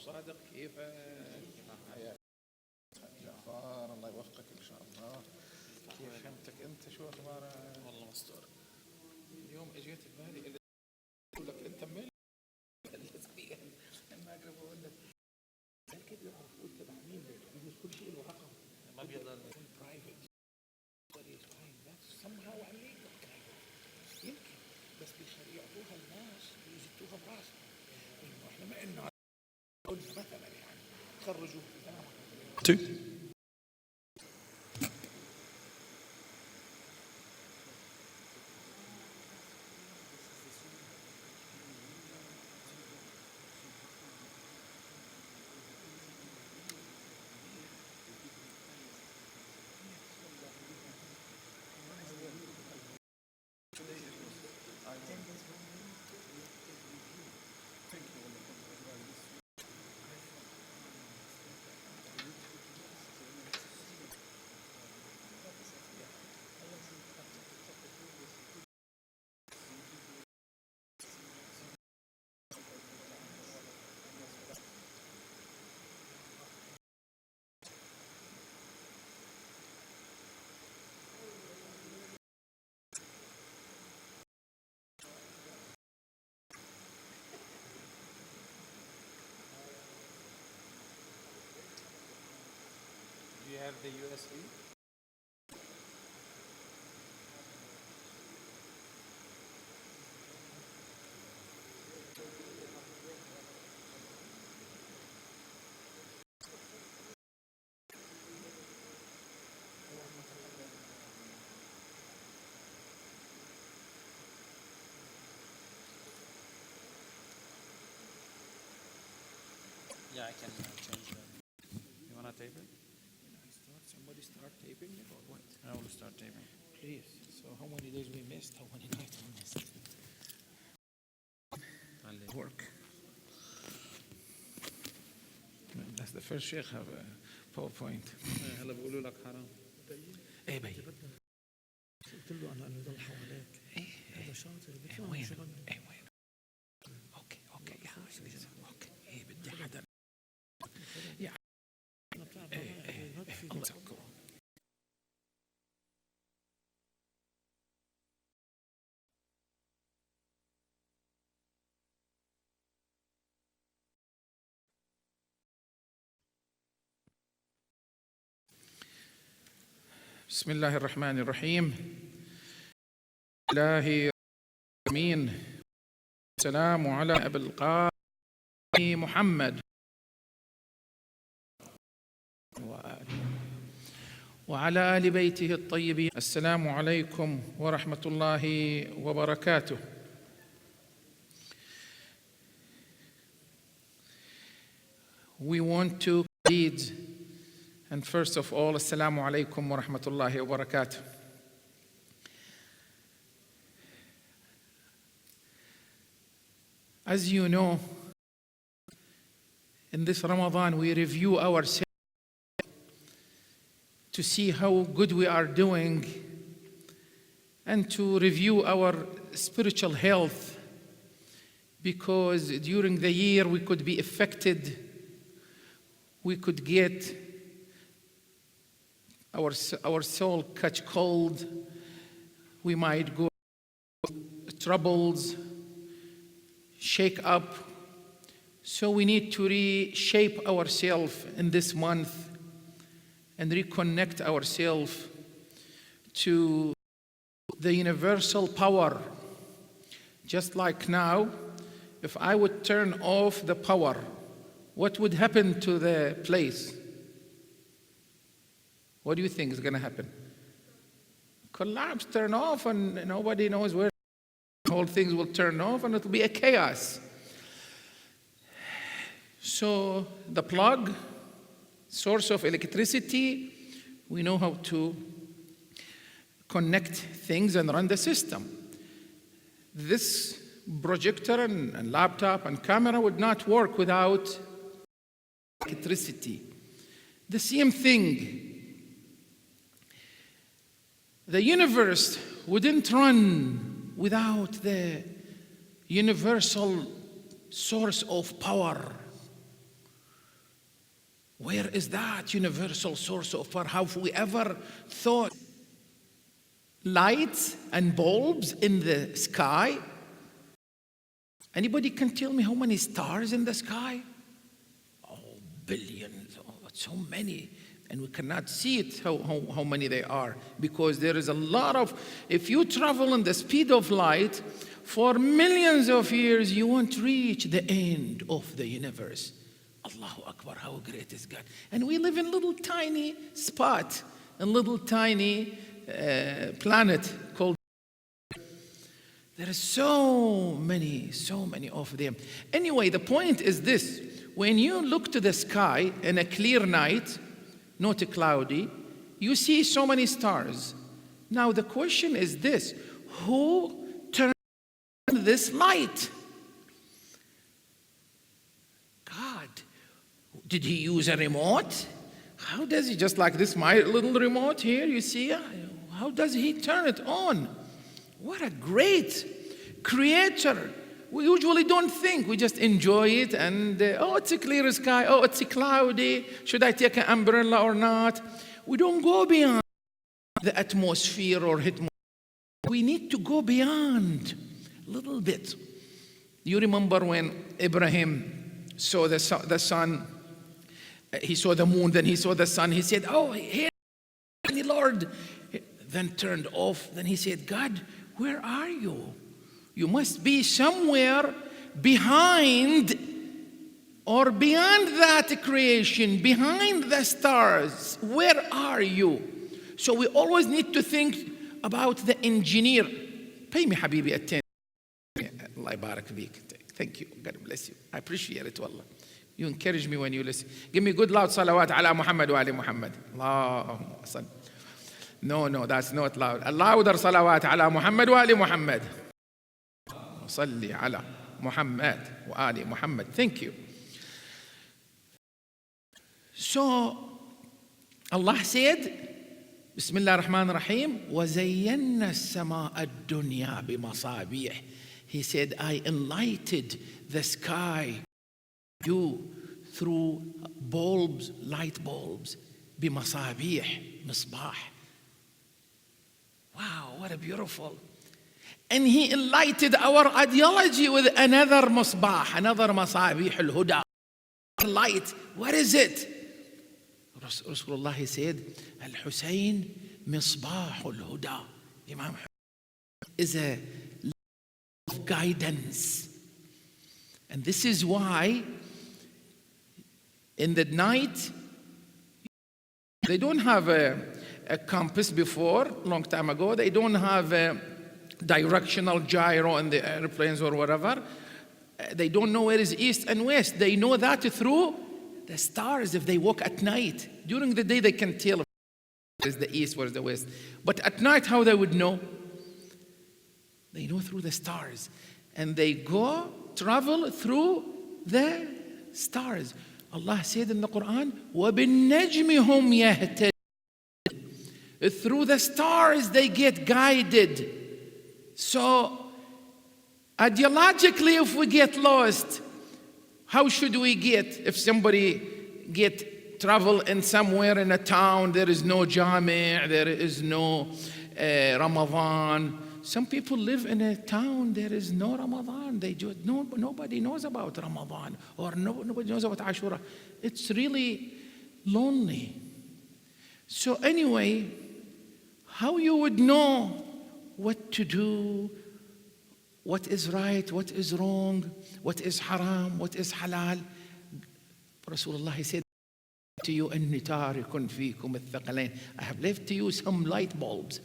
صادق كيفك؟ حياك جعفر، الله يوفقك ان شاء الله. كيف فهمتك انت؟ شو اخبارك؟ والله مستور. اليوم اجيت ببالي اقول لك انت منين؟ لما اقرب اقول لك كيف يعرفوا انت مع مين؟ بيجوز كل شيء له رقم، ما بيقدر يكون برايفت. somehow illegal يمكن، بس بيعطوها الناس بيزتوها براسهم. انه احنا ما انه قلنا مثلا يعني تخرجوا Do you have the USB? Yeah, I can change that. You want to tape it? Somebody start taping it or what? I will start taping. Please. So how many days we missed? How many nights we missed? Work. That's the first sheikh have a PowerPoint. هلا بقولوا لك حرام. ايه بي. قلت له انا يضل حواليك. هذا شاطر وين؟ ايه وين؟ اوكي يا حبيبي. اوكي. ايه بدي حدا. يا الله يسعدكم. بسم الله الرحمن الرحيم. الله الرحمن السلام على أبي القاسم محمد وعلى آل بيته الطيبين. السلام عليكم ورحمة الله وبركاته. We want to lead, and first of all, Assalamu alaikum wa rahmatullahi wa barakatuh. As you know, in this Ramadan, we review ourselves to see how good we are doing and to review our spiritual health, because during the year we could be affected, we could get our soul catch cold, we might go troubles, shake up. So we need to reshape ourselves in this month and reconnect ourselves to the universal power. Just like now, if I would turn off the power, what would happen to the place? What do you think is going to happen? Collapse, turn off, and nobody knows where. Whole things will turn off, and it will be a chaos. So the plug, source of electricity, we know how to connect things and run the system. This projector and laptop and camera would not work without electricity. The same thing. The universe wouldn't run without the universal source of power. Where is that universal source of power? Have we ever thought lights and bulbs in the sky? Anybody can tell me how many stars in the sky? Oh, billions, so many. And we cannot see it, how many they are, because there is a lot of, if you travel in the speed of light, for millions of years, you won't reach the end of the universe. Allahu Akbar, how great is God. And we live in a little tiny spot, a little tiny planet called. There are so many of them. Anyway, the point is this. When you look to the sky in a clear night, not cloudy, you see so many stars. Now the question is this: who turned this light? God. Did he use a remote? How does he, just like this, my little remote here, you see? How does he turn it on? What a great creator. We usually don't think, we just enjoy it and, oh, it's a clear sky, oh, it's cloudy, should I take an umbrella or not? We don't go beyond the atmosphere or hit. We need to go beyond a little bit. You remember when Abraham saw the sun, he saw the moon, then he saw the sun, he said, oh, here, Lord, then turned off, then he said, God, where are you? You must be somewhere behind or beyond that creation, behind the stars. Where are you? So we always need to think about the engineer. Pay me, Habibi, attention. Allah barak feek. Thank you. God bless you. I appreciate it, wallah. You encourage me when you listen. Give me good loud salawat ala Muhammad wa ali Muhammad. Allahumma salli. No, that's not loud. Louder salawat ala Muhammad wa ali Muhammad. Salli ala Muhammad wa ali Muhammad. Thank you. So Allah said, Bismillah ar-Rahman ar-Rahim, وَزَيَّنَّا السَّمَاءَ الدُّنْيَا بِمَصَابِيحِ. He said, I enlightened the sky you through bulbs, light bulbs, بِمَصَابِيحِ, misbah. Wow, what a beautiful. And he enlightened our ideology with another misbah, another masabih al-huda. Light, what is it? Rasulullah, he said, Al-Hussein misbah al-huda. Imam is a light of guidance. And this is why in the night, they don't have a compass before, long time ago. They don't have a directional gyro in the airplanes or whatever. They don't know where is east and west. They know that through the stars if they walk at night. During the day, they can tell where is the east, where is the west. But at night, how they would know? They know through the stars. And they travel through the stars. Allah said in the Quran, وَبِالنَّجْمِ هُمْ يَهْتَدُونَ. Through the stars, they get guided. So, ideologically, if we get lost, how should we get? If somebody travel in somewhere in a town, there is no Jami', there is no Ramadan. Some people live in a town, there is no Ramadan. Nobody knows about Ramadan, or nobody knows about Ashura. It's really lonely. So anyway, how you would know what to do, what is right, what is wrong, what is haram, what is halal? Rasulullah said to you, إِنِّي تَارِكٌ فِيكُمُ الثَّقَلَيْنِ. I have left to you some light bulbs.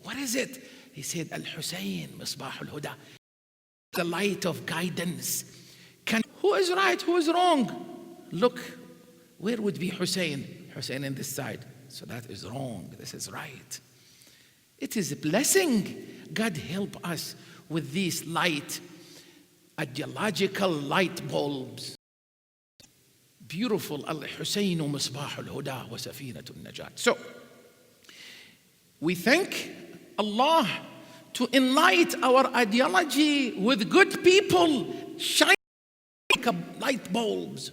What is it? He said, Al-Hussein, Misbah al-Huda. The light of guidance. Who is right, who is wrong? Look, where would be Hussein? Hussein in this side. So that is wrong, this is right. It is a blessing. God help us with these light, ideological light bulbs. Beautiful. Al-Hussein Misbah al-Huda wa Safinat al-Najat. So, we thank Allah to enlighten our ideology with good people, shining like light bulbs.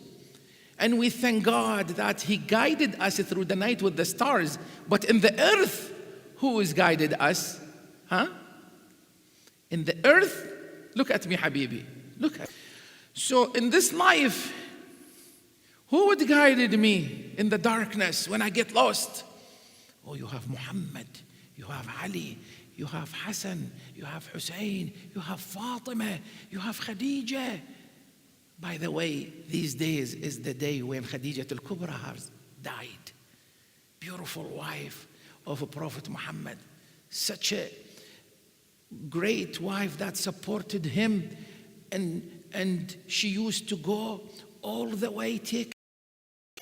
And we thank God that He guided us through the night with the stars. But in the earth, who has guided us? Huh? In the earth, look at me, Habibi. Look at. So in this life, who would guided me in the darkness when I get lost? Oh, you have Muhammad, you have Ali, you have Hassan, you have Hussein, you have Fatima, you have Khadija. By the way, these days is the day when Khadija al-Kubra has died. Beautiful wife of Prophet Muhammad. Such a great wife that supported him, and she used to go all the way take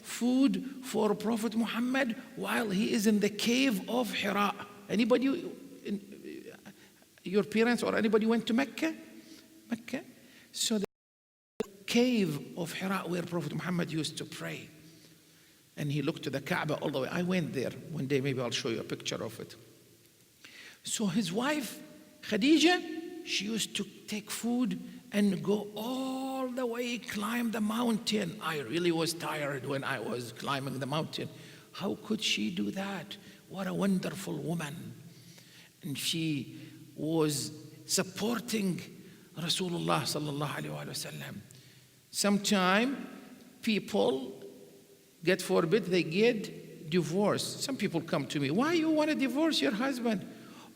food for Prophet Muhammad while he is in the cave of Hira. Anybody, your parents or anybody went to Mecca? Mecca? So the cave of Hira where Prophet Muhammad used to pray. And he looked to the Kaaba all the way. I went there one day, maybe I'll show you a picture of it. So his wife, Khadija, she used to take food and go all the way, climb the mountain. I really was tired when I was climbing the mountain. How could she do that? What a wonderful woman. And she was supporting Rasulullah sallallahu alaihi wasallam. Sometime people, get forbid, they get divorced. Some people come to me, why you want to divorce your husband?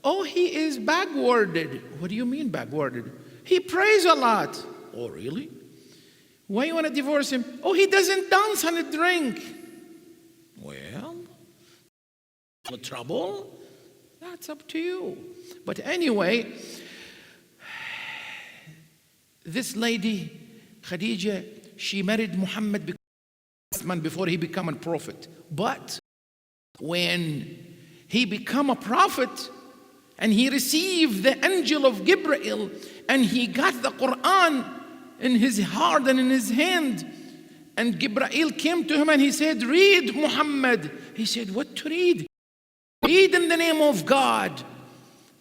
Oh, he is backwarded. What do you mean backwarded? He prays a lot. Oh, really? Why you want to divorce him? Oh, he doesn't dance and drink. Well, no trouble. That's up to you. But anyway, this lady, Khadija, she married Muhammad before he became a prophet. But when he became a prophet and he received the angel of Gabriel and he got the Quran in his heart and in his hand, and Gabriel came to him and he said, read, Muhammad. He said, what to read? Read in the name of God,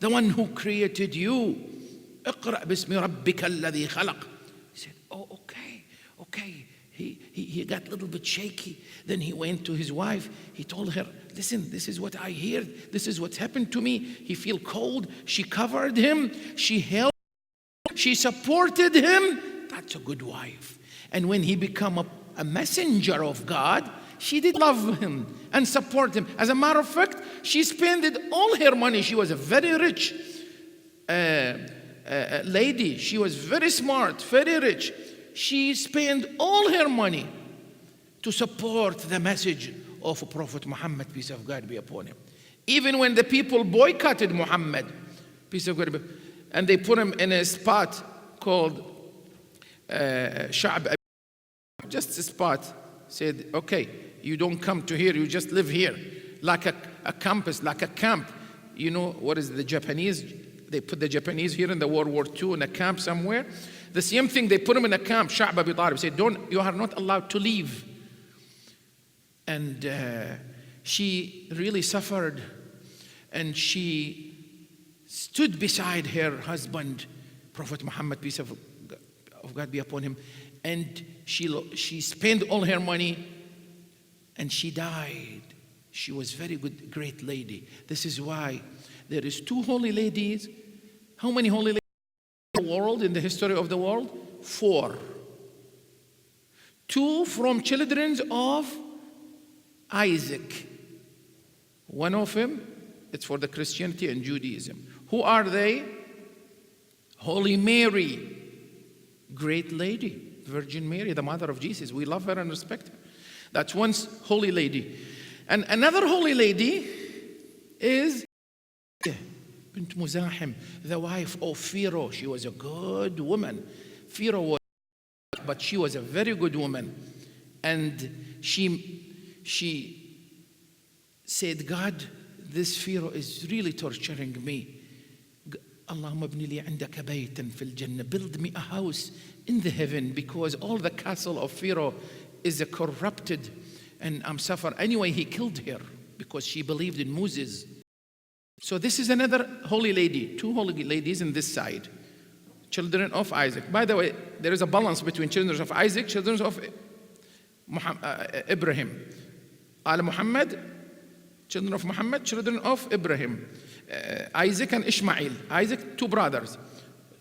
the one who created you. اقرأ باسم ربك الذي خلق. He said, oh, okay. He got a little bit shaky. Then he went to his wife. He told her, listen, this is what I hear. This is what happened to me. He feel cold. She covered him. She held him. She supported him. That's a good wife. And when he became a messenger of God, she did love him and support him. As a matter of fact, she spent all her money. She was a very rich lady. She was very smart, very rich. She spent all her money to support the message of Prophet Muhammad, peace of God be upon him. Even when the people boycotted Muhammad, peace of God be, and they put him in a spot called Sha'b, just a spot, said, okay, you don't come to here, you just live here, like a campus, like a camp. You know, what is the Japanese? They put the Japanese here in the World War II in a camp somewhere. The same thing, they put him in a camp, Sha'b Abi Talib, said, you are not allowed to leave. And she really suffered, and she stood beside her husband, Prophet Muhammad, peace of God be upon him, and she spent all her money, and she died. She was very good, great lady. This is why there is 2 holy ladies. How many holy ladies in the world, in the history of the world? 4. 2 from children of Isaac. One of them, it's for the Christianity and Judaism. Who are they? Holy Mary, great lady, Virgin Mary, the mother of Jesus. We love her and respect her. That's one holy lady. And another holy lady is Bint Muzahim, the wife of Pharaoh. She was a good woman. Pharaoh was, but she was a very good woman. And she said, God, this Pharaoh is really torturing me. Allahumma abni li indaka baytan fil jannah. Build me a house in the heaven, because all the castle of Pharaoh is corrupted and I'm suffering. Anyway, he killed her because she believed in Moses. So this is another holy lady, 2 holy ladies in this side. Children of Isaac. By the way, there is a balance between children of Isaac, children of Ibrahim. Al Muhammad, children of Muhammad, children of Ibrahim. Isaac and Ishmael. Isaac, two brothers,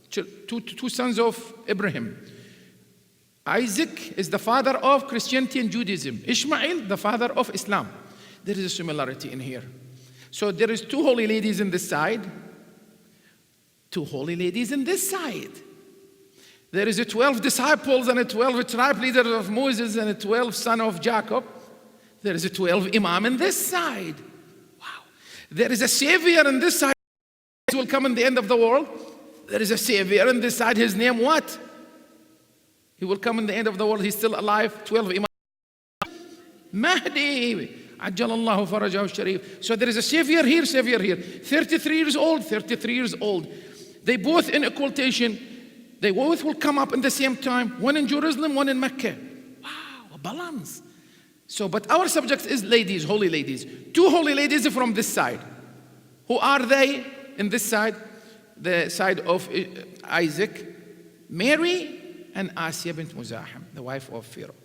two sons of Ibrahim. Isaac is the father of Christianity and Judaism. Ishmael, the father of Islam. There is a similarity in here. So there is two holy ladies in this side, two holy ladies in this side. There is a 12 disciples and a 12 tribe leaders of Moses and a 12 son of Jacob. There is a 12 imam in this side. Wow. There is a savior in this side who will come in the end of the world. There is a savior in this side. His name what? He will come in the end of the world. He's still alive. 12 imam. Mahdi. Ajjalallahu farajahu sharif. So there is a savior here, savior here. 33 years old, 33 years old. They both in occultation. They both will come up in the same time. One in Jerusalem, one in Mecca. Wow, a balance. So, but our subject is ladies, holy ladies. Two holy ladies from this side. Who are they in this side? The side of Isaac, Mary and Asiya bint Muzahim, the wife of Pharaoh.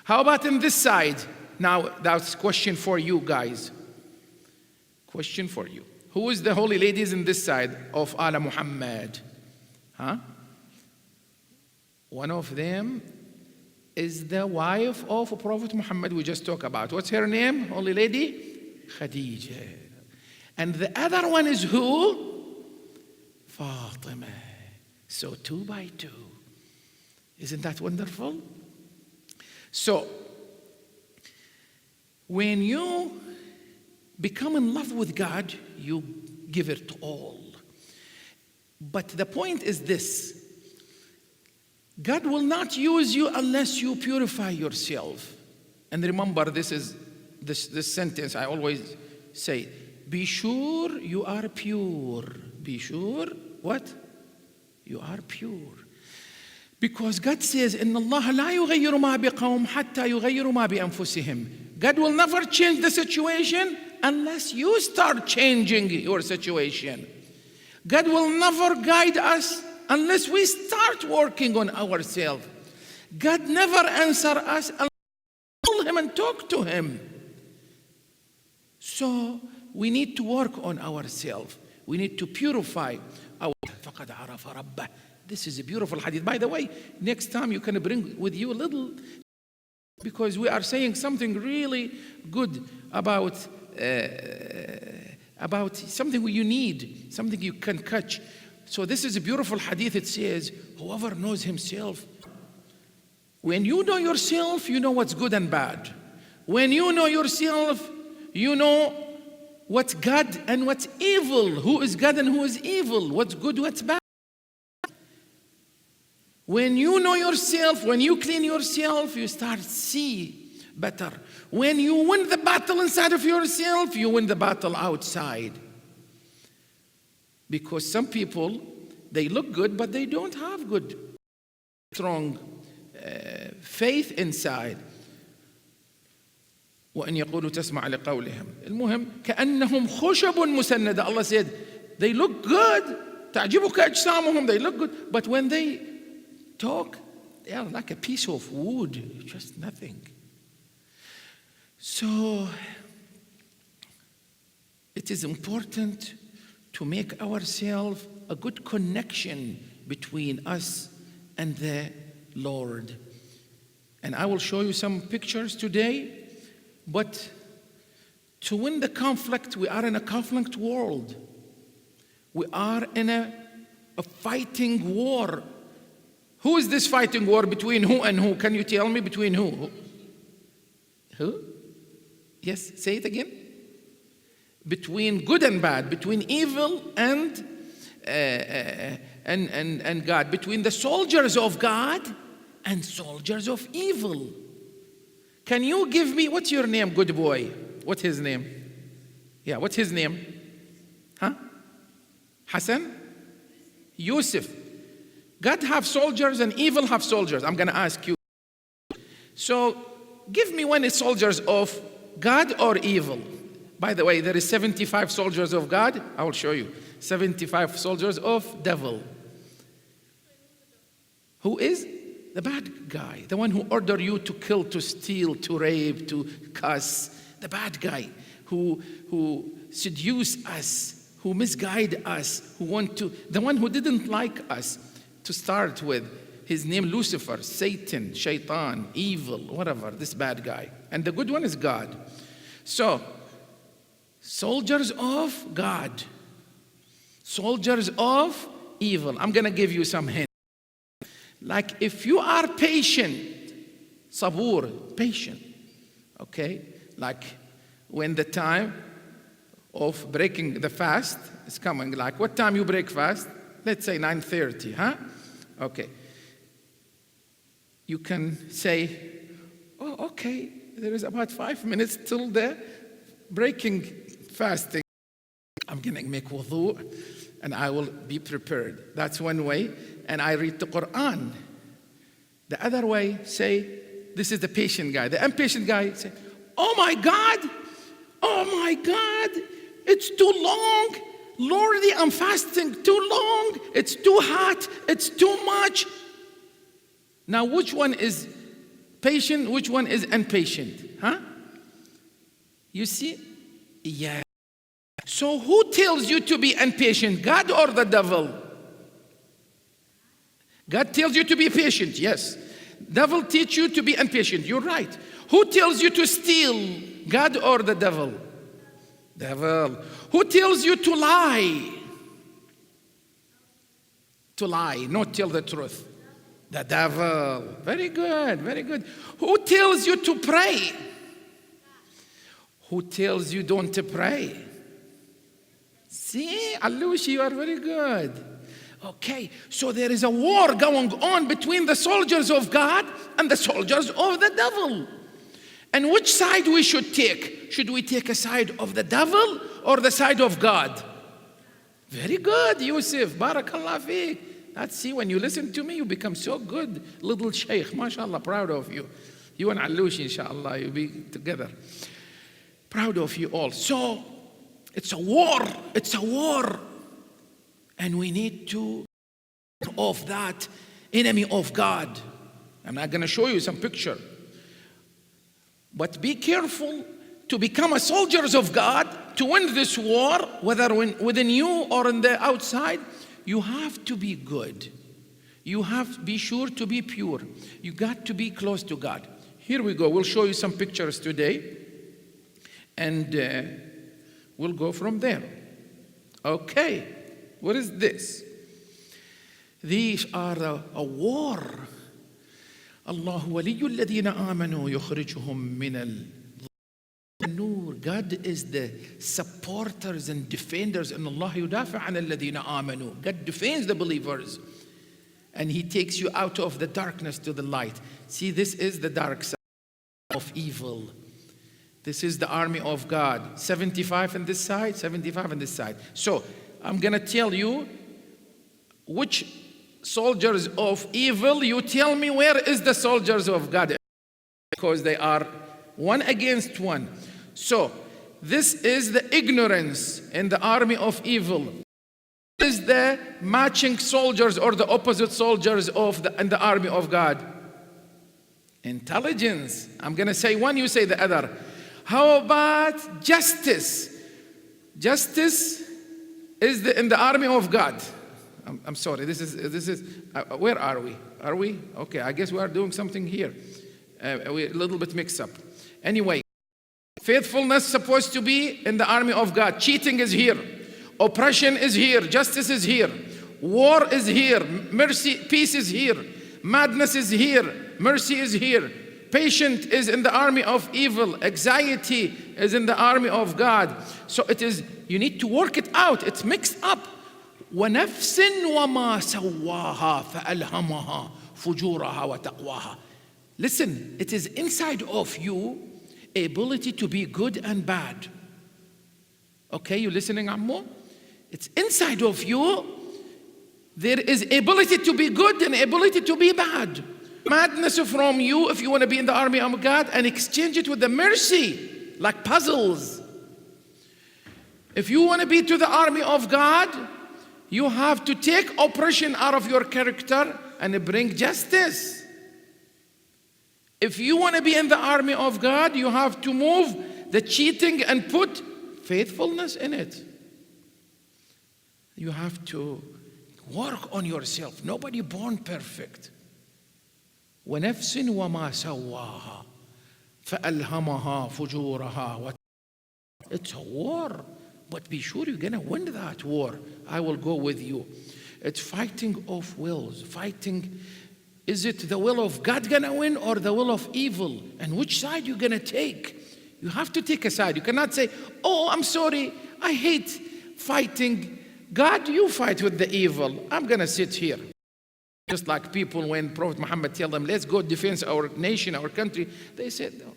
How about in this side? Now, that's a question for you guys. Question for you. Who is the holy ladies in this side of Ala Muhammad? Huh? One of them is the wife of Prophet Muhammad we just talked about. What's her name, holy lady? Khadija. And the other one is who? Fatima. So 2 by 2. Isn't that wonderful? So, when you become in love with God, you give it all. But the point is this. God will not use you unless you purify yourself. And remember, this sentence I always say. Be sure you are pure. Be sure what? You are pure. Because God says, إِنَّ اللَّهَ لَا يُغَيِّرُ مَا بِقَوْمٍ حَتَّى يُغَيِّرُ مَا بِأَنفُسِهِمْ. God will never change the situation unless you start changing your situation. God will never guide us unless we start working on ourselves. God never answers us unless we call Him and talk to Him. So we need to work on ourselves. We need to purify our فَقَدْ عَرَفَ رَبَّهُ. This is a beautiful hadith. By the way, next time you can bring with you a little, because we are saying something really good about something you need, something you can catch. So this is a beautiful hadith. It says, whoever knows himself, when you know yourself, you know what's good and bad. When you know yourself, you know what's God and what's evil, who is God and who is evil, what's good, what's bad. When you know yourself, when you clean yourself, you start see better. When you win the battle inside of yourself, you win the battle outside. Because some people, they look good, but they don't have good, strong faith inside. وَأَنْ يَقُولُوا تَسْمَعَ لِقَوْلِهِمْ. المهم كأنهم خشب مسندة. Allah said, they look good. تعجبك أجسامهم. They look good. But when they talk, they are like a piece of wood, just nothing. So, it is important to make ourselves a good connection between us and the Lord. And I will show you some pictures today, but to win the conflict, we are in a conflict world. We are in a fighting war. Who is this fighting war between who and who? Can you tell me between who? Who? Yes, say it again. Between good and bad, between evil and God, between the soldiers of God and soldiers of evil. Can you give me, what's your name, good boy? What's his name? Yeah, what's his name? Huh? Hassan? Yusuf. God have soldiers and evil have soldiers. I'm going to ask you. So, give me one is soldiers of God or evil. By the way, there is 75 soldiers of God. I will show you. 75 soldiers of devil. Who is? the bad guy, the one who ordered you to kill, to steal, to rape, to cuss, the bad guy who seduce us, who misguide us, the one who didn't like us to start with. His name Lucifer, Satan, Shaitan, evil, whatever, this bad guy. And the good one is God. So, soldiers of God, soldiers of evil. I'm going to give you some hints. Like if you are patient, sabur, patient, okay? Like when the time of breaking the fast is coming, like what time you break fast? Let's say 9:30, huh? Okay. You can say, oh, okay, there is about 5 minutes till the breaking fasting. I'm going to make wudu and I will be prepared. That's one way. And I read the Quran. The other way, say, this is the patient guy. The impatient guy say, oh my God, it's too long. Lordy, I'm fasting too long. It's too hot. It's too much. Now, which one is patient? Which one is impatient? Huh? You see? Yeah. So who tells you to be impatient, God or the devil? God tells you to be patient, yes. Devil teach you to be impatient, you're right. Who tells you to steal, God or the devil? Devil. Who tells you to lie? To lie, not tell the truth. The devil. Very good, very good. Who tells you to pray? Who tells you don't to pray? See, Alushi, you are very good. Okay, so there is a war going on between the soldiers of God and the soldiers of the devil. And which side we should take? Should we take a side of the devil or the side of God? Very good, Yusuf. Barakallah fiqh. See, when you listen to me, you become so good. Little sheikh, mashallah, proud of you. You and Alushi, inshallah, you'll be together. Proud of you all. So, it's a war. It's a war. And we need to of that enemy of God. I'm not going to show you some picture. But be careful to become a soldiers of God, to win this war, whether within you or in the outside. You have to be good. You have to be sure to be pure. You got to be close to God. Here we go. We'll show you some pictures today. And we'll go from there. Okay. What is this? These are a war. Allahu waliyyu alladhina amanu yukhrijuhum min al-nur. God is the supporters and defenders. And Allah yudafi an alladhina amanu. God defends the believers. And He takes you out of the darkness to the light. See, this is the dark side of evil. This is the army of God. 75 on this side, 75 on this side. So, I'm going to tell you which soldiers of evil. You tell me where is the soldiers of God. Because they are one against one. So, this is the ignorance in the army of evil. This is the matching soldiers or the opposite soldiers in the army of God. Intelligence. I'm going to say one, you say the other. How about justice? Justice is in the army of God. I'm sorry, this is where are we? Are we? Okay, I guess we are doing something here. We're a little bit mixed up. Anyway, faithfulness supposed to be in the army of God. Cheating is here. Oppression is here. Justice is here. War is here. Mercy, peace is here. Madness is here. Mercy is here. Patient is in the army of evil. Anxiety is in the army of God. So it is, you need to work it out. It's mixed up. وَنَفْسٍ وَمَا سَوَّاهَا فَأَلْهَمَهَا فُجُورَهَا وَتَقْوَاهَا. Listen, it is inside of you ability to be good and bad. Okay, you listening, Ammo? It's inside of you. There is ability to be good and ability to be bad. Madness from you if you want to be in the army of God, and exchange it with the mercy, like puzzles. If you want to be to the army of God, you have to take oppression out of your character and bring justice. If you want to be in the army of God, you have to move the cheating and put faithfulness in it. You have to work on yourself. Nobody born perfect. وَنَفْسٍ وَمَا سَوَّاهَا فَأَلْهَمَهَا فُجُورَهَا. It's a war, but be sure you're going to win that war. I will go with you. It's fighting of wills, fighting. Is it the will of God going to win or the will of evil? And which side you're going to take? You have to take a side. You cannot say, oh, I'm sorry, I hate fighting. God, you fight with the evil. I'm going to sit here. Just like people, when Prophet Muhammad tell them, let's go defend our nation, our country, they said, no.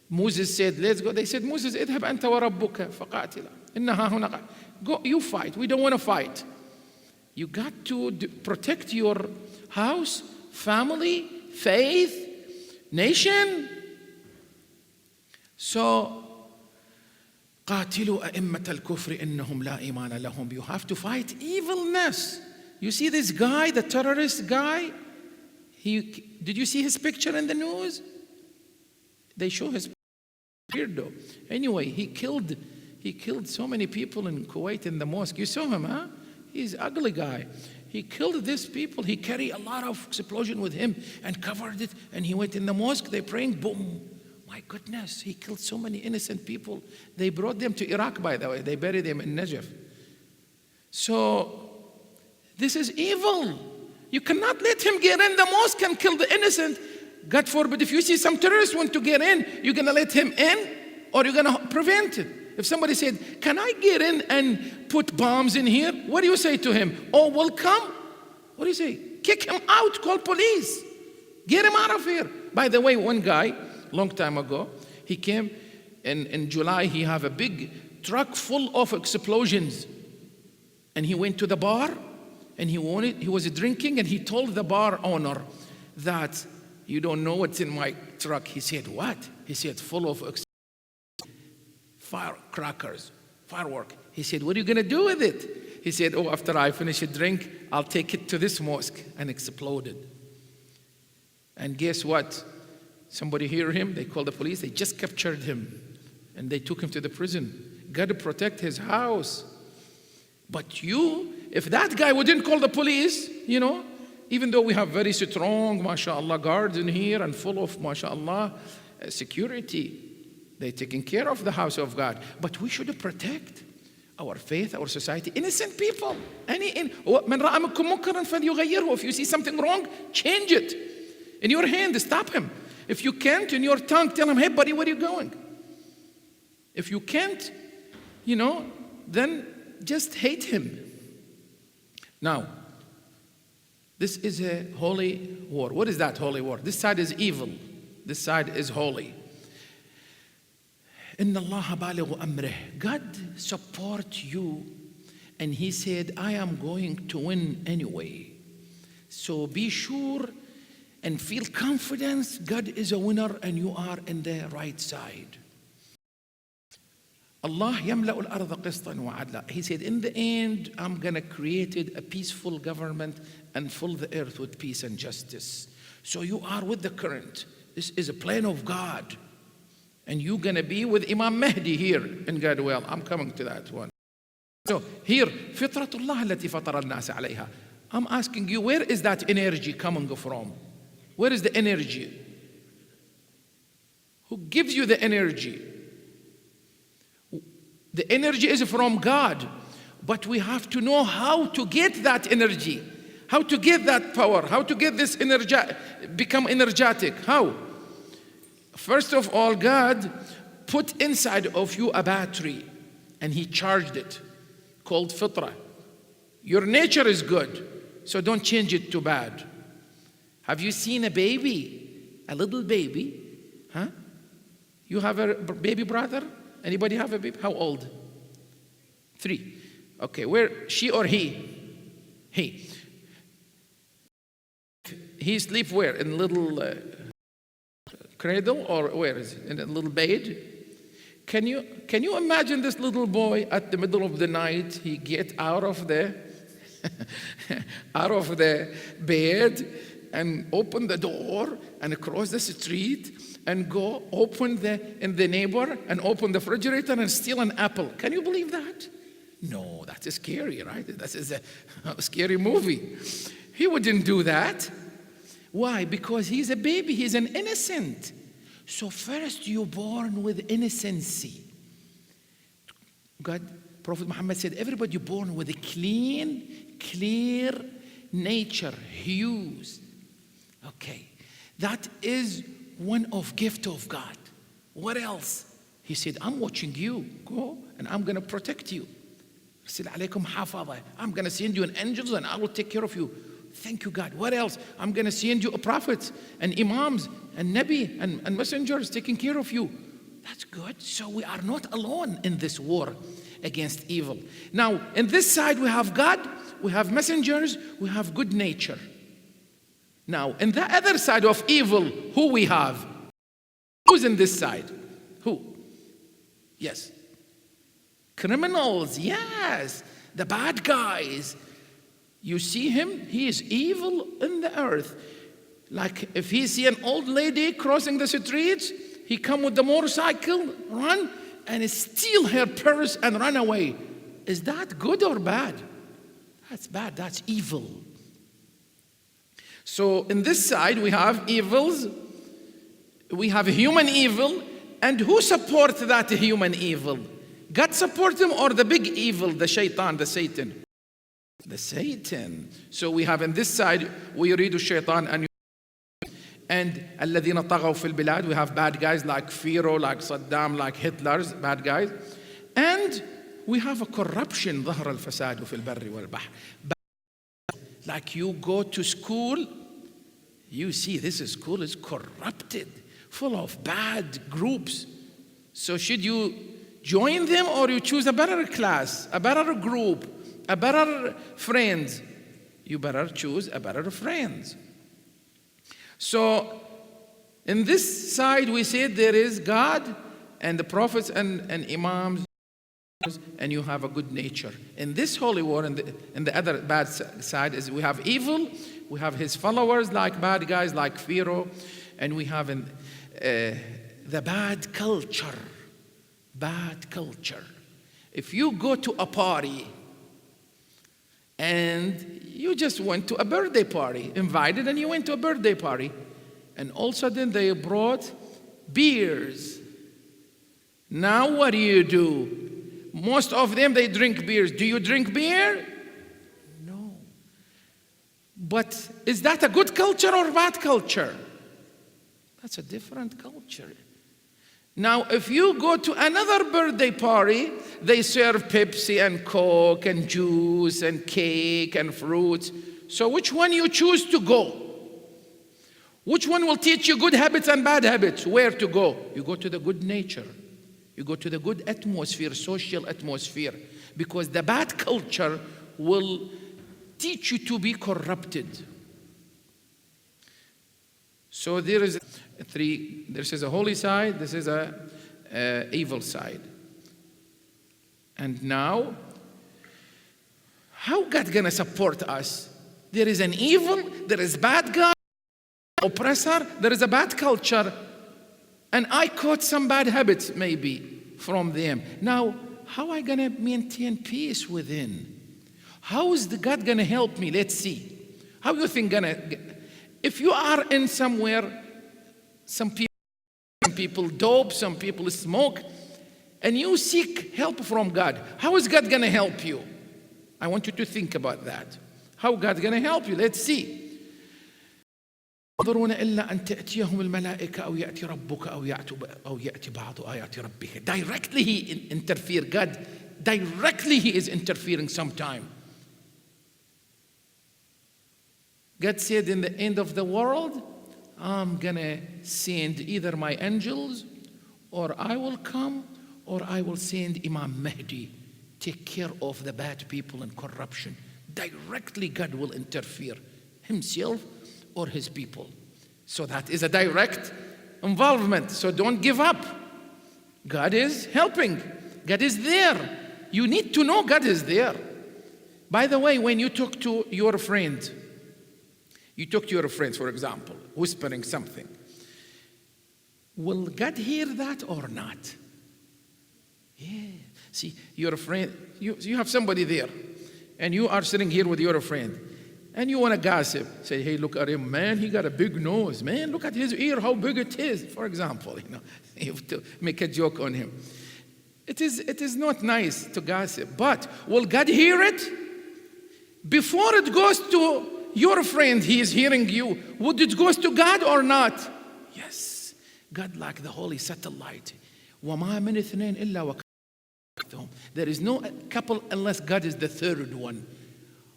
Moses said, let's go. They said, Moses, اذهب أنت وربك فقاتلا إنها هنا. Go, you fight. We don't want to fight. You got to protect your house, family, faith, nation. So, قاتلوا أئمة الكفر إنهم لا إيمان لهم. You have to fight evilness. You see this guy, the terrorist guy? Did you see his picture in the news? They show his weirdo. Anyway, he killed so many people in Kuwait in the mosque. You saw him, huh? He's an ugly guy. He killed these people. He carried a lot of explosion with him and covered it. And he went in the mosque. They praying, boom. My goodness, he killed so many innocent people. They brought them to Iraq, by the way. They buried them in Najaf. So, this is evil. You cannot let him get in the mosque and kill the innocent. God forbid, if you see some terrorists want to get in, you're going to let him in or you're going to prevent it. If somebody said, can I get in and put bombs in here? What do you say to him? Oh, welcome? What do you say? Kick him out, call police. Get him out of here. By the way, one guy, long time ago, he came in July, he have a big truck full of explosions. And he went to the bar and he was drinking and he told the bar owner that you don't know what's in my truck. He said, what? He said, full of firecrackers, firework. He said, what are you going to do with it? He said, oh, after I finish a drink, I'll take it to this mosque. And exploded. And guess what? Somebody hear him, they called the police, they just captured him. And they took him to the prison. Got to protect his house. But if that guy wouldn't call the police, even though we have very strong, mashallah, guards in here and full of, mashallah, security, they're taking care of the house of God. But we should protect our faith, our society, innocent people. مَنْ رَأَ مِنكُم مُنكَرًا فَلْيُغَيِّرْهُ. If you see something wrong, change it. In your hand, stop him. If you can't, in your tongue, tell him, hey, buddy, where are you going? If you can't, then just hate him. Now, this is a holy war. What is that holy war? This side is evil. This side is holy. إِنَّ اللَّهَ بَالِغُ أَمْرِهِ. God support you. And He said, I am going to win anyway. So be sure and feel confidence. God is a winner and you are in the right side. Allah يملأ الأرض قسطا وعدلا. He said, in the end, I'm going to create a peaceful government and fill the earth with peace and justice. So you are with the current. This is a plan of God. And you're going to be with Imam Mahdi here in God will. I'm coming to that one. So here, فطرة الله التي فطر الناس عليها. I'm asking you, where is that energy coming from? Where is the energy? Who gives you the energy? The energy is from God, but we have to know how to get that energy, how to get that power, how to get this energy, become energetic. How? First of all, God put inside of you a battery, and He charged it, called fitra. Your nature is good, so don't change it to bad. Have you seen a baby, a little baby? Huh? You have a baby brother? Anybody have a baby? How old? 3. Okay, where, she or he? He. He sleep where? In a little cradle, or where is it? In a little bed? Can you imagine this little boy at the middle of the night? He get out of the bed and open the door and cross the street and go open in the neighbor and open the refrigerator and steal an apple. Can you believe that? No, that is scary, right? That is a scary movie. He wouldn't do that. Why? Because he's a baby, he's an innocent. So first you're born with innocency. Prophet Muhammad said, everybody born with a clean, clear nature, hues. Okay, that is one of gift of God. What else? He said, I'm watching you. Go, and I'm going to protect you. I'm going to send you an angel and I will take care of you. Thank you, God. What else? I'm going to send you a prophet and imams and nabi and messengers taking care of you. That's good. So we are not alone in this war against evil. Now, in this side, we have God, we have messengers, we have good nature. Now, in the other side of evil, who we have? Who's in this side? Who? Yes. Criminals, yes. The bad guys. You see him, he is evil in the earth. Like if he see an old lady crossing the streets, he come with the motorcycle, run, and steal her purse and run away. Is that good or bad? That's bad, that's evil. So in this side we have evils, we have human evil, and who supports that human evil? God support him or the big evil, the shaitan, the Satan? The Satan. So we have in this side, we read shaitan and الذين طغوا في البلاد, we have bad guys like Pharaoh, like Saddam, like Hitler's bad guys. And we have a corruption, ظهر الفساد في البر والبحر. Like you go to school, you see this school is corrupted, full of bad groups. So should you join them or you choose a better class, a better group, a better friends? You better choose a better friends. So in this side we said there is God and the prophets and imams, and you have a good nature. In this holy war, and the other bad side is we have evil, we have his followers like bad guys like Pharaoh, and we have the bad culture. Bad culture. If you go to a party and you just went to a birthday party, invited, and you went to a birthday party, and all of a sudden they brought beers. Now what do? Most of them, they drink beers. Do you drink beer? No. But is that a good culture or bad culture? That's a different culture. Now, if you go to another birthday party, they serve Pepsi and Coke and juice and cake and fruits. So which one you choose to go? Which one will teach you good habits and bad habits? Where to go? You go to the good nature. You go to the good atmosphere, social atmosphere. Because the bad culture will teach you to be corrupted. So there is three. This is a holy side. This is a evil side. And now, how God gonna support us? There is an evil. There is bad guy, oppressor. There is a bad culture, and I caught some bad habits maybe from them. Now, how am I gonna maintain peace within? How is God gonna help me? Let's see. How you think if you are in somewhere, some people dope, some people smoke, and you seek help from God, how is God gonna help you? I want you to think about that. How God gonna help you? Let's see. ينظرون إلا أن تأتيهم الملائكة أو يأتي ربك أو يأتي بعض آيات ربك. Directly he interfere. God directly he is interfering sometime. God said in the end of the world, I'm gonna send either my angels, or I will come, or I will send Imam Mahdi, take care of the bad people and corruption. Directly God will interfere, himself or his people. So that is a direct involvement. So don't give up. God is helping. God is there. You need to know God is there. By the way, when you talk to your friend, You talk to your friends, for example, whispering something. Will God hear that or not? Yeah. See, your friend, you have somebody there, and you are sitting here with your friend, and you want to gossip. Say, hey, look at him, man, he got a big nose. Man, look at his ear, how big it is. For example, you have to make a joke on him. It is not nice to gossip, but will God hear it? Before it goes to your friend, he is hearing you. Would it go to God or not? Yes. God like the holy satellite. وَمَا مِنْ اثْنَيْنِ إِلَّا وَكَانَ. There is no couple unless God is the third one.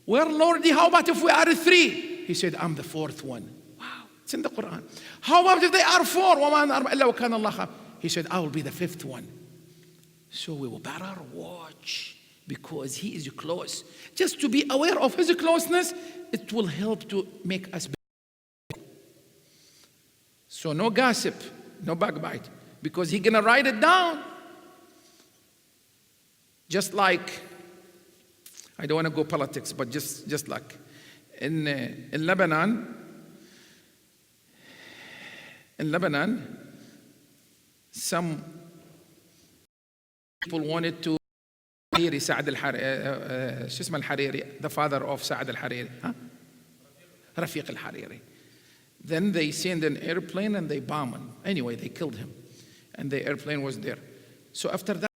Well, Lordy, how about if we are three? He said, I'm the fourth one. Wow, it's in the Quran. How about if they are four? وَمَا نَرْمَ إِلَّا وَكَانَ اللَّهَ. He said, I will be the fifth one. So we will better watch because he is close. Just to be aware of his closeness, it will help to make us better. So no gossip, no backbite, because he's gonna write it down. Just like, I don't want to go politics, but just like in Lebanon, some people wanted to سعد الحريري شو اسمه الحريري, the father of سعد الحريري, رفيق الحريري. Then they sent an airplane and they bombed him. Anyway, they killed him, and the airplane was there. So after that,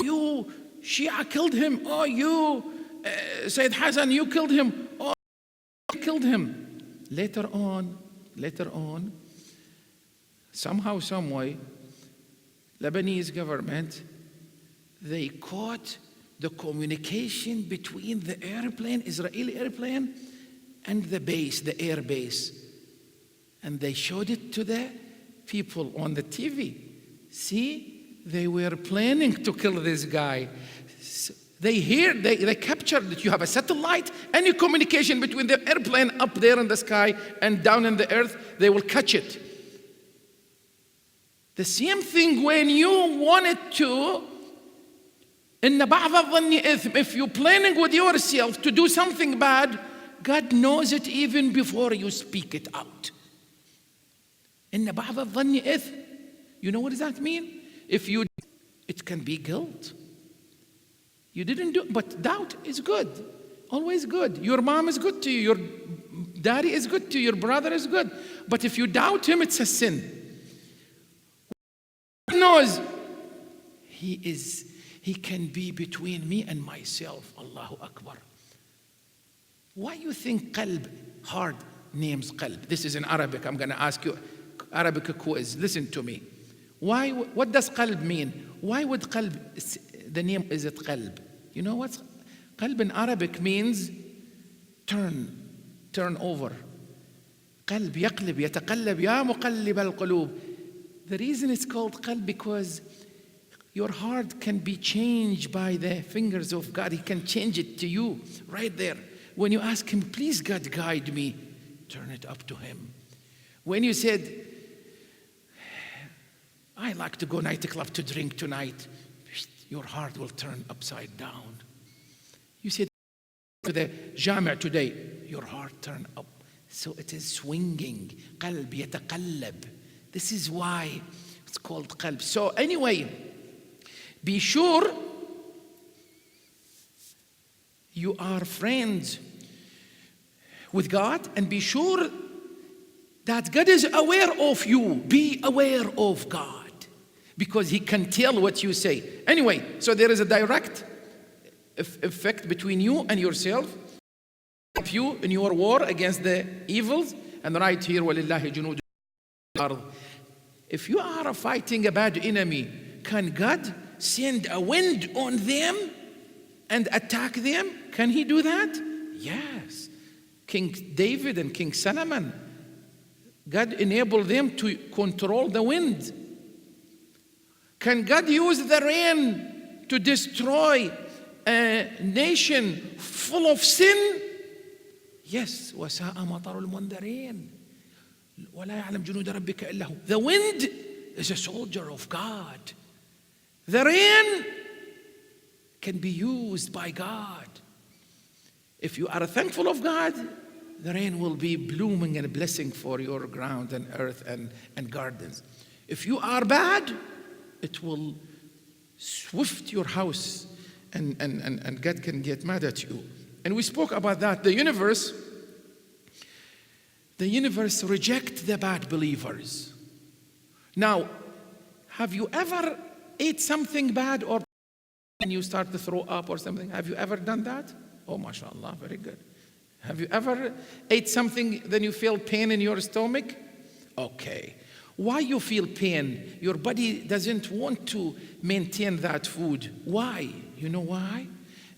you Shia killed him. Oh, you Sayyid Hassan, you killed him. Oh, you killed him. Later on, somehow, some way, Lebanese government, they caught the communication between the airplane, Israeli airplane, and the base, the air base. And they showed it to the people on the TV. See, they were planning to kill this guy. So they captured that you have a satellite, any communication between the airplane up there in the sky and down in the earth, they will catch it. The same thing when you wanted to, if you're planning with yourself to do something bad, God knows it even before you speak it out. You know what does that mean? It can be guilt. You didn't do, but doubt is good, always good. Your mom is good to you, your daddy is good to you, your brother is good. But if you doubt him, it's a sin. God knows he can be between me and myself. Allahu Akbar. Why you think qalb, hard names qalb? This is in Arabic. I'm going to ask you Arabic quiz. Listen to me. What does qalb mean? Why would qalb, the name is it qalb? You know what? Qalb in Arabic means turn over. qalb يقلب يتقلب يا مقلب القلوب. The reason it's called qalb because your heart can be changed by the fingers of God. He can change it to you right there. When you ask him, please God guide me, turn it up to him. When you said, I like to go nightclub to drink tonight, your heart will turn upside down. You said to the jami' today, your heart turn up. So it is swinging. Qalb yataqallab. This is why it's called qalb. So anyway, be sure you are friends with God, and be sure that God is aware of you. Be aware of God, because he can tell what you say. Anyway, so there is a direct effect between you and yourself. Help you in your war against the evils. And right here, وَلِلَّهِ جُنُودُ الْأَرْضِ. If you are fighting a bad enemy, can God send a wind on them and attack them? Can he do that? Yes. King David and King Solomon, God enabled them to control the wind. Can God use the rain to destroy a nation full of sin? Yes. وَسَاءَ مَطَرُ الْمُنذَرِينَ وَلَا يَعْلَمْ جُنُودَ رَبِّكَ إِلَّا هُوَ. The wind is a soldier of God. The rain can be used by God. If you are thankful of God, the rain will be blooming and a blessing for your ground and earth and gardens. If you are bad, it will swift your house and God can get mad at you. And we spoke about that. The universe rejects the bad believers. Now, have you ever ate something bad or when you start to throw up or something? Have you ever done that? Oh, mashallah, very good. Have you ever ate something, then you feel pain in your stomach? Okay. Why you feel pain? Your body doesn't want to maintain that food. Why? You know why?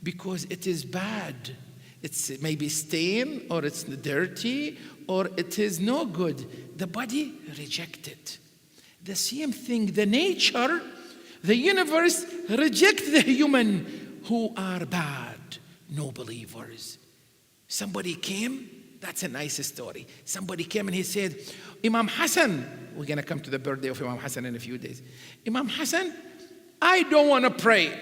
Because it is bad. It's maybe stain or it's dirty or it is no good. The body rejects it. The same thing, the nature, the universe rejects the human who are bad, no believers. Somebody came, that's a nice story. Somebody came and he said, Imam Hassan, we're going to come to the birthday of Imam Hassan in a few days. Imam Hassan, I don't want to pray.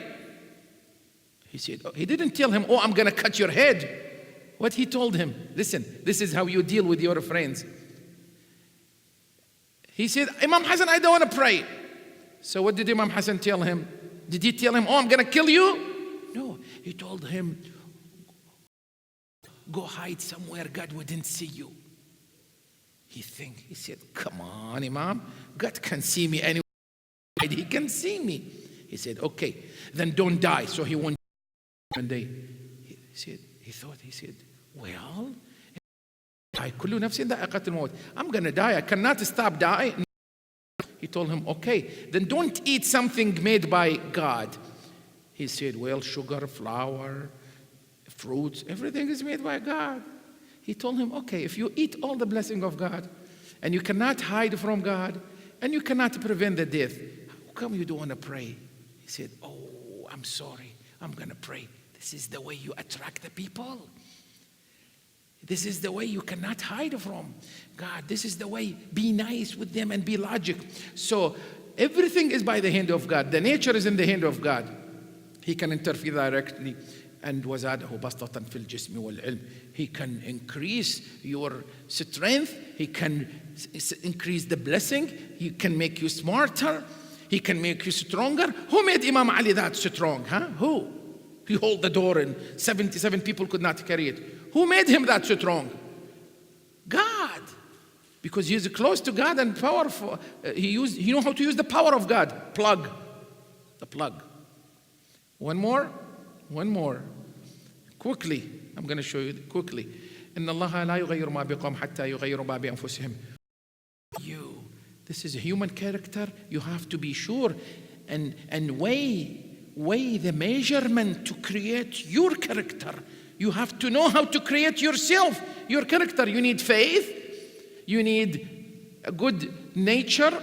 He said, he didn't tell him, oh, I'm going to cut your head. What he told him, listen, this is how you deal with your friends. He said, Imam Hassan, I don't want to pray. So what did Imam Hassan tell him? Did he tell him, oh, I'm going to kill you? No, he told him, go hide somewhere God wouldn't see you. He said, come on, Imam, God can see me anywhere. He can see me. He said, okay, then don't die. So he won't die one day. He said, well, I'm going to die. I cannot stop dying. He told him, okay, then don't eat something made by God. He said, well, sugar, flour, fruits, everything is made by God. He told him, okay, if you eat all the blessing of God and you cannot hide from God and you cannot prevent the death, how come you don't want to pray? He said, oh, I'm sorry. I'm going to pray. This is the way you attract the people. This is the way you cannot hide from God. This is the way. Be nice with them and be logic. So everything is by the hand of God. The nature is in the hand of God. He can interfere directly. And وَزَادَهُ بَسْطَةً فِي الْجِسْمِ وَالْعِلْمِ. He can increase your strength. He can increase the blessing. He can make you smarter. He can make you stronger. Who made Imam Ali that strong? Who? He held the door and 77 people could not carry it. Who made him that strong? God. Because he is close to God and powerful. He knows how to use the power of God. The plug. One more. Quickly. I'm going to show you quickly. إِنَّ اللَّهَ لَا يُغَيِّرُ مَا بِقَوْمٍ حَتَّى يُغَيِّرُوا مَا بِأَنفُسِهِمْ. This is a human character. You have to be sure and weigh the measurement to create your character. You have to know how to create yourself, your character. You need faith. You need a good nature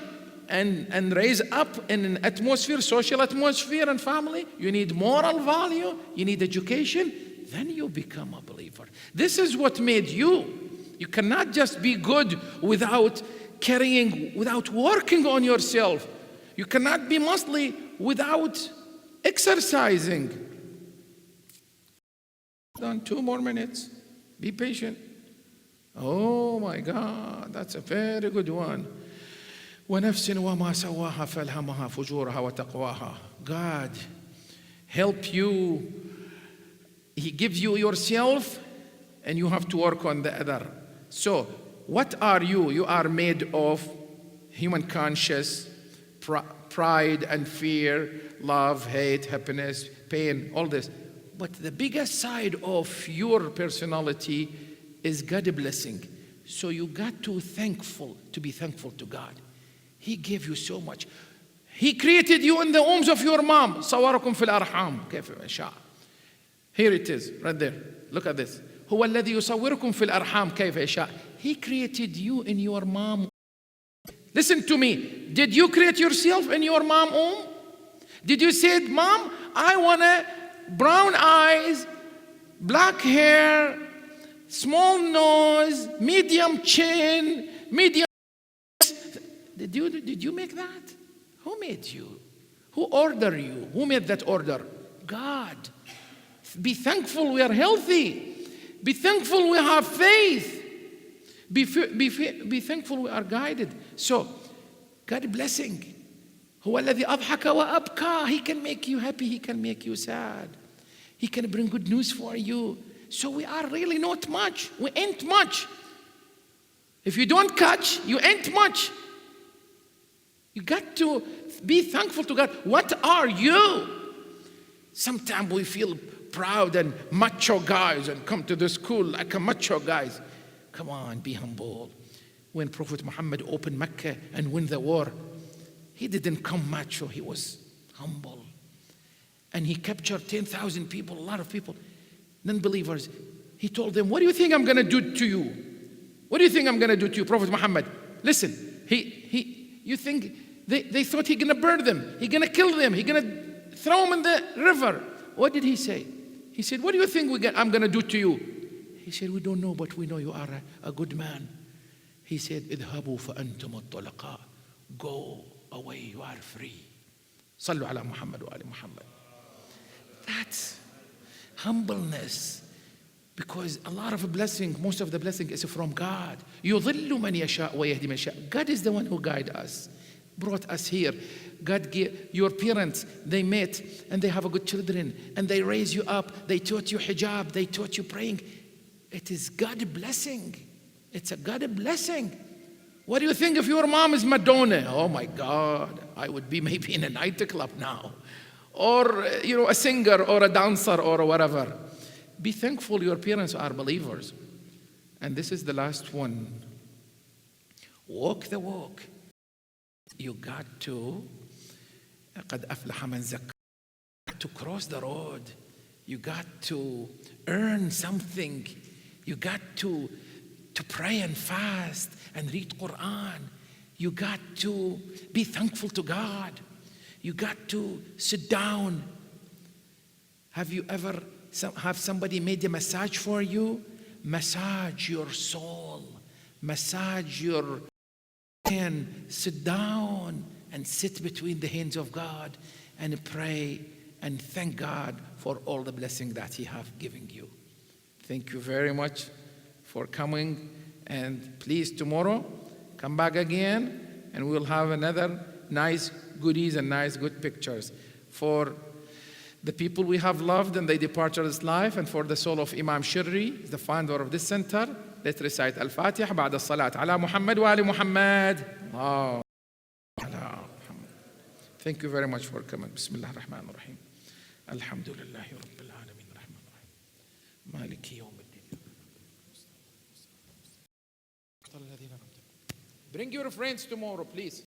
and raise up in an atmosphere, social atmosphere and family. You need moral value. You need education. Then you become a believer. This is what made you. You cannot just be good without working on yourself. You cannot be muscly without exercising. Done 2 more minutes. Be patient. Oh my God, that's a very good one. وَنَفْسٍ وَمَا سَوَّاهَا فَأَلْهَمَهَا فُجُورَهَا وَتَقْوَاهَا. God help you. He gives you yourself and you have to work on the other. So, what are you? You are made of human conscious, pride and fear, love, hate, happiness, pain, all this. But the biggest side of your personality is God's blessing. So you got to be thankful to God. He gave you so much. He created you in the wombs of your mom. صوركم في الأرحام كيف يشاء. Here it is, right there. Look at this. هو الذي يصوركم في الأرحام كيف يشاء. He created you in your mom. Listen to me. Did you create yourself in your mom womb? Did you say, Mom, I want brown eyes, black hair, small nose, medium chin, medium... Did you make that? Who made you? Who ordered you? Who made that order? God. Be thankful we are healthy. Be thankful we have faith. Be thankful we are guided. So, God blessing. هو الذي أضحك وأبكى. He can make you happy, He can make you sad. He can bring good news for you. So we are really not much. We ain't much. If you don't catch, you ain't much. You got to be thankful to God. What are you? Sometimes we feel proud and macho guys and come to the school like a macho guys. Come on, be humble. When Prophet Muhammad opened Mecca and won the war, he didn't come macho, he was humble. And he captured 10,000 people, a lot of people, non-believers. He told them, what do you think I'm going to do to you? What do you think I'm going to do to you, Prophet Muhammad? Listen, you think they thought he's going to burn them, he's going to kill them, he's going to throw them in the river. What did he say? He said, what do you think I'm going to do to you? He said, we don't know, but we know you are a good man. He said, اذهبوا فأنتم الطلقاء. Go away, you are free. صلوا على محمد وآل محمد. That's humbleness. Because a lot of blessing, most of the blessing is from God. يضل من يشاء ويهدي من يشاء. God is the one who guides us, brought us here. God gave your parents, they met and they have good children and they raise you up. They taught you hijab, they taught you praying. It is God blessing. It's a God blessing. What do you think if your mom is Madonna? Oh my God, I would be maybe in a nightclub now. Or, a singer or a dancer or whatever. Be thankful your parents are believers. And this is the last one. Walk the walk. You got to, قد أفلح من زكى. To cross the road. You got to earn something. You got to pray and fast and read Quran. You got to be thankful to God. You got to sit down. Have you ever have somebody made a massage for you? Massage your soul. Massage your hand. Sit down and sit between the hands of God and pray and thank God for all the blessing that He have given you. Thank you very much for coming. And please, tomorrow, come back again and we'll have another nice goodies and nice good pictures for the people we have loved and they departed this life, and for the soul of Imam Shirri, the founder of this center. Let's recite Al-Fatiha بعد الصلاة على محمد وآل محمد. Oh. Thank you very much for coming. بسم الله الرحمن الرحيم. الحمد لله رب العالمين الرحمن الرحيم مالك يوم الدين. Bring your friends tomorrow, please.